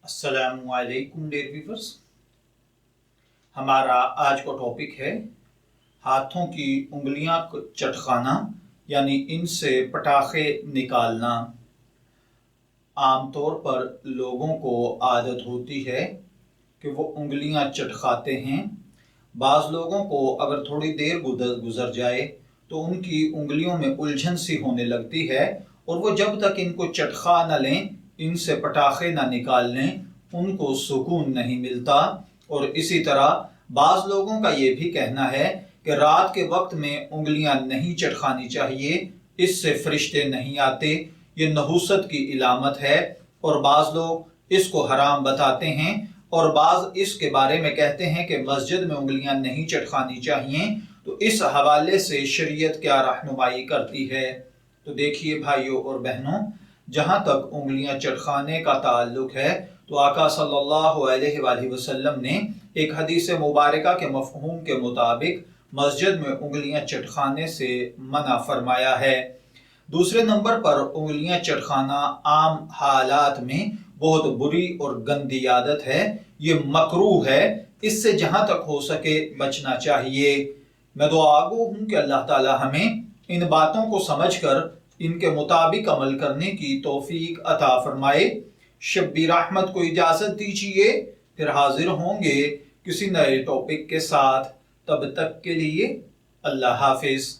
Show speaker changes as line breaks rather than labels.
अस्सलामुअलैकुम dear viewers. हमारा आज का टॉपिक है हाथों की उंगलियां चटखाना, यानी इनसे पटाखे निकालना। आमतौर पर लोगों को आदत होती है कि वो उंगलियां चटखाते हैं। बाज़ लोगों को अगर थोड़ी देर गुजर जाए तो उनकी उंगलियों में उलझन सी होने लगती है और वो जब तक इनको चटखा न लें, इनसे पटाखे ना निकाल लें, उनको सुकून नहीं मिलता। और इसी तरह बाज़ लोगों का ये भी कहना है कि रात के वक्त में उंगलियां नहीं चटखानी चाहिए, इससे फरिश्ते नहीं आते, ये नहूसत की इलामत है। और बाज़ लोग इसको हराम बताते हैं और बाज़ इसके बारे में कहते हैं कि मस्जिद में उंगलियां नहीं चटखानी चाहिए। तो इस हवाले से शरीयत क्या रहनुमाई करती है? तो देखिए भाइयों और बहनों, जहाँ तक उंगलियां चटखाने का ताल्लुक है तो आका सल्लल्लाहु अलैहि वसल्लम ने एक हदीस मुबारका के मफ़हूम के मुताबिक मस्जिद में उंगलियां चटखाने से मना फरमाया है। दूसरे नंबर पर उंगलियां चटखाना आम हालात में बहुत बुरी और गंदी आदत है, ये मकरूह है, इससे जहां तक हो सके बचना चाहिए। मैं दुआगो हूं कि अल्लाह ताला हमें इन बातों को समझकर इनके मुताबिक अमल करने की तौफीक अता फरमाए। शब्बीर अहमद को इजाजत दीजिए, फिर हाजिर होंगे किसी नए टॉपिक के साथ। तब तक के लिए अल्लाह हाफिज।